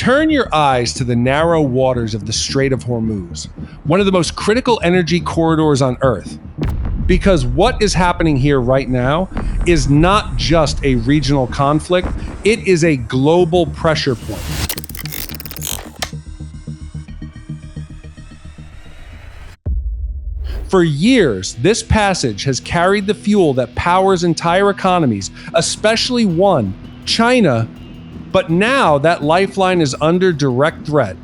Turn your eyes to the narrow waters of the Strait of Hormuz, one of the most critical energy corridors on Earth. Because what is happening here right now is not just a regional conflict, it is a global pressure point. For years, this passage has carried the fuel that powers entire economies, especially one, China. But now that lifeline is under direct threat.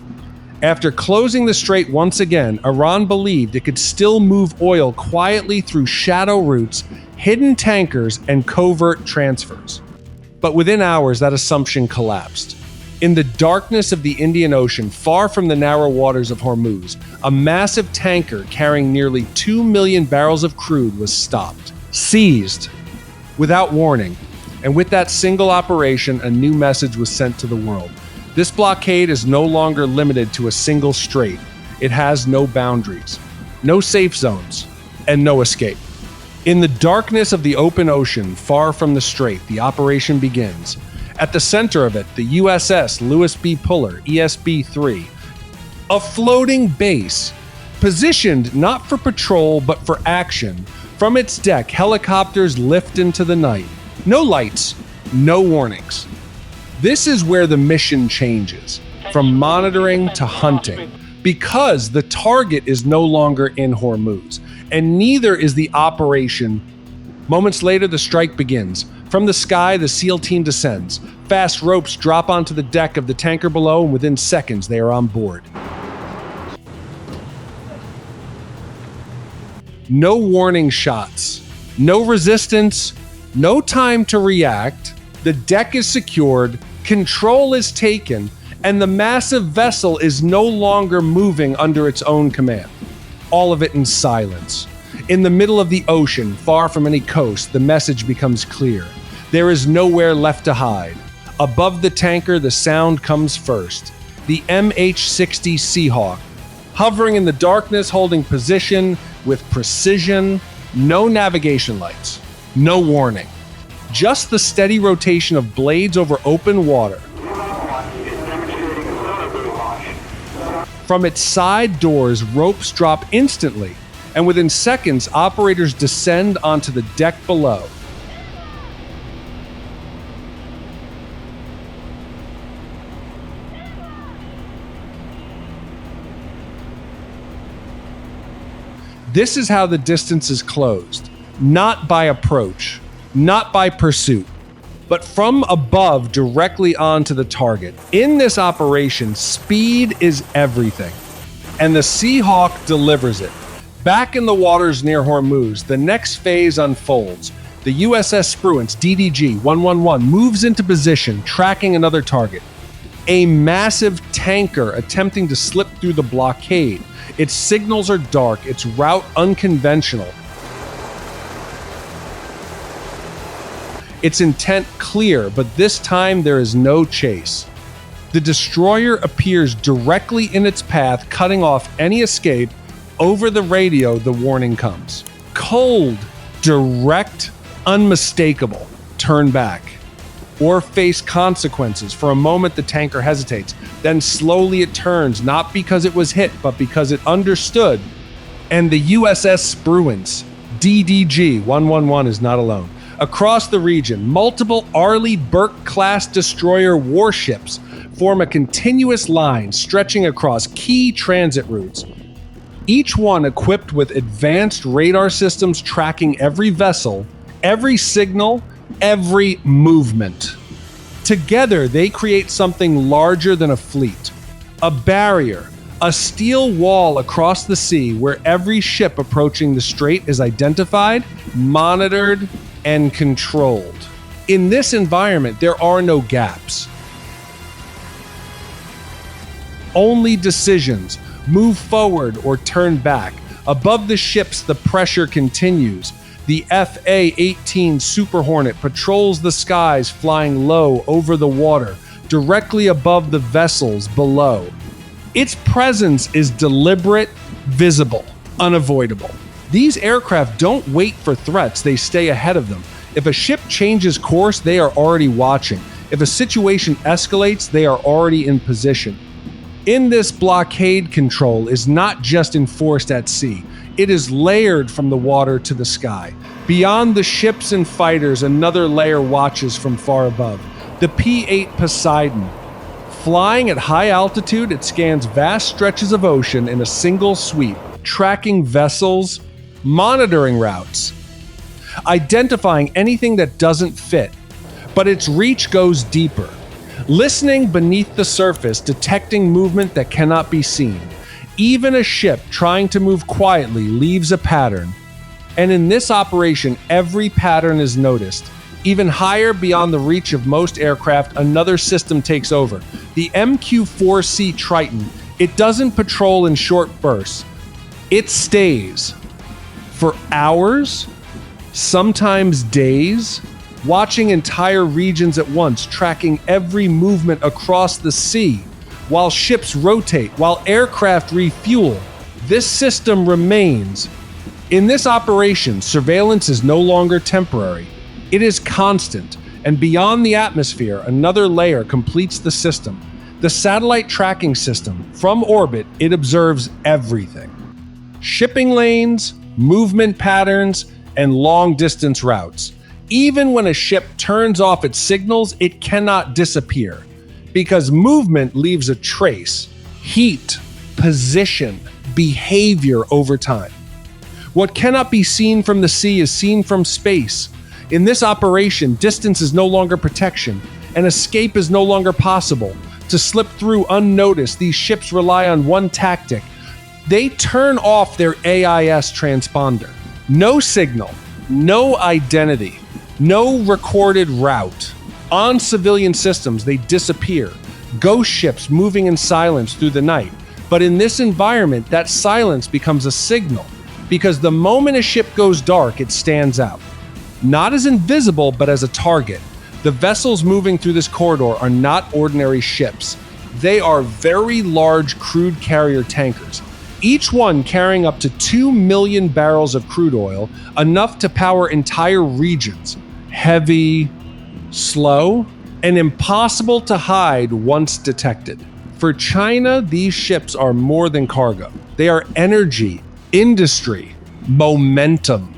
After closing the strait once again, Iran believed it could still move oil quietly through shadow routes, hidden tankers, and covert transfers. But within hours, that assumption collapsed. In the darkness of the Indian Ocean, far from the narrow waters of Hormuz, a massive tanker carrying nearly 2 million barrels of crude was stopped, seized, without warning. And with that single operation, a new message was sent to the world. This blockade is no longer limited to a single strait. It has no boundaries, no safe zones, and no escape. In the darkness of the open ocean, far from the strait, the operation begins. At the center of it, the USS Lewis B puller, ESB-3, a floating base, positioned not for patrol but for action. From its deck, helicopters lift into the night. No lights, no warnings. This is where the mission changes, from monitoring to hunting, because the target is no longer in Hormuz, and neither is the operation. Moments later, the strike begins. From the sky, the SEAL team descends. Fast ropes drop onto the deck of the tanker below, and within seconds, they are on board. No warning shots, no resistance, no time to react. The deck is secured, control is taken, and the massive vessel is no longer moving under its own command. All of it in silence. In the middle of the ocean, far from any coast, the message becomes clear. There is nowhere left to hide. Above the tanker, the sound comes first. The MH-60 Seahawk, hovering in the darkness, holding position with precision, no navigation lights. No warning. Just the steady rotation of blades over open water. From its side doors, ropes drop instantly, and within seconds, operators descend onto the deck below. This is how the distance is closed. Not by approach, not by pursuit, but from above directly onto the target. In this operation, speed is everything, and the Seahawk delivers it. Back in the waters near Hormuz, the next phase unfolds. The USS Spruance, DDG-111, moves into position, tracking another target. A massive tanker attempting to slip through the blockade. Its signals are dark, its route unconventional. Its intent clear, but this time there is no chase. The destroyer appears directly in its path, cutting off any escape. Over the radio, the warning comes. Cold, direct, unmistakable. Turn back. Or face consequences. For a moment, the tanker hesitates. Then slowly it turns, not because it was hit, but because it understood. And the USS Spruance, DDG-111, is not alone. Across the region, multiple Arleigh Burke-class destroyer warships form a continuous line stretching across key transit routes, each one equipped with advanced radar systems tracking every vessel, every signal, every movement. Together, they create something larger than a fleet, a barrier, a steel wall across the sea where every ship approaching the strait is identified, monitored, and controlled. In this environment, there are no gaps. Only decisions: move forward or turn back. Above the ships, the pressure continues. The FA-18 Super Hornet patrols the skies, flying low over the water, directly above the vessels below. Its presence is deliberate, visible, unavoidable. These aircraft don't wait for threats, they stay ahead of them. If a ship changes course, they are already watching. If a situation escalates, they are already in position. In this, blockade control is not just enforced at sea. It is layered from the water to the sky. Beyond the ships and fighters, another layer watches from far above. The P-8 Poseidon. Flying at high altitude, it scans vast stretches of ocean in a single sweep, tracking vessels, monitoring routes, identifying anything that doesn't fit. But its reach goes deeper. Listening beneath the surface, detecting movement that cannot be seen. Even a ship trying to move quietly leaves a pattern. And in this operation, every pattern is noticed. Even higher beyond the reach of most aircraft, another system takes over. The MQ-4C Triton. It doesn't patrol in short bursts. It stays for hours, sometimes days, watching entire regions at once, tracking every movement across the sea. While ships rotate, while aircraft refuel, this system remains. In this operation, surveillance is no longer temporary. It is constant, and beyond the atmosphere, another layer completes the system. The satellite tracking system. From orbit, it observes everything. Shipping lanes, movement patterns, and long-distance routes. Even when a ship turns off its signals, it cannot disappear, because movement leaves a trace, heat, position, behavior over time. What cannot be seen from the sea is seen from space. In this operation, distance is no longer protection, and escape is no longer possible. To slip through unnoticed, these ships rely on one tactic. They turn off their AIS transponder. No signal, no identity, no recorded route. On civilian systems, they disappear. Ghost ships moving in silence through the night. But in this environment, that silence becomes a signal, because the moment a ship goes dark, it stands out. Not as invisible, but as a target. The vessels moving through this corridor are not ordinary ships. They are very large crude carrier tankers, each one carrying up to 2 million barrels of crude oil, enough to power entire regions. Heavy, slow, and impossible to hide once detected. For China, these ships are more than cargo. They are energy, industry, momentum.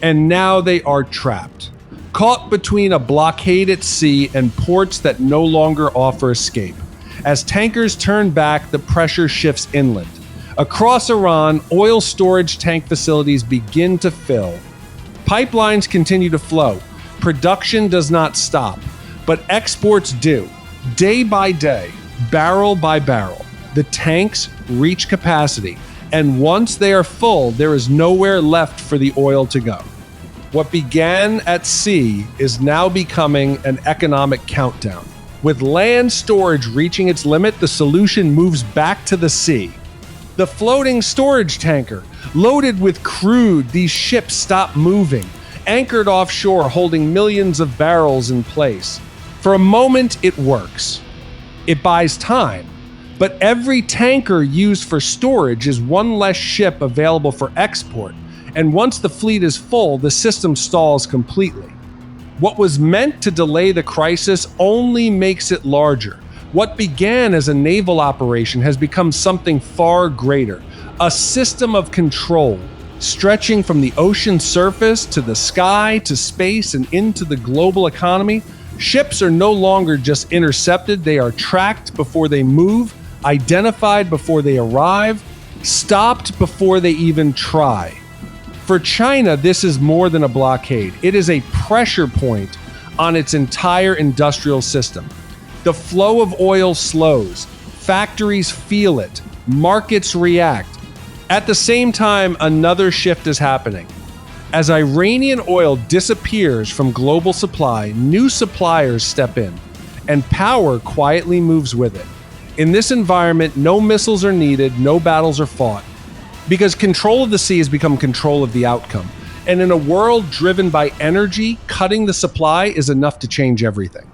And now they are trapped, caught between a blockade at sea and ports that no longer offer escape. As tankers turn back, the pressure shifts inland. Across Iran, oil storage tank facilities begin to fill. Pipelines continue to flow. Production does not stop, but exports do. Day by day, barrel by barrel, the tanks reach capacity, and once they are full, there is nowhere left for the oil to go. What began at sea is now becoming an economic countdown. With land storage reaching its limit, the solution moves back to the sea. The floating storage tanker, loaded with crude, these ships stop moving, anchored offshore holding millions of barrels in place. For a moment, it works. It buys time, but every tanker used for storage is one less ship available for export, and once the fleet is full, the system stalls completely. What was meant to delay the crisis only makes it larger. What began as a naval operation has become something far greater, a system of control, stretching from the ocean surface to the sky to space and into the global economy. Ships are no longer just intercepted, they are tracked before they move, identified before they arrive, stopped before they even try. For China, this is more than a blockade. It is a pressure point on its entire industrial system. The flow of oil slows, factories feel it, markets react. At the same time, another shift is happening. As Iranian oil disappears from global supply, new suppliers step in, and power quietly moves with it. In this environment, no missiles are needed, no battles are fought, because control of the sea has become control of the outcome. And in a world driven by energy, cutting the supply is enough to change everything.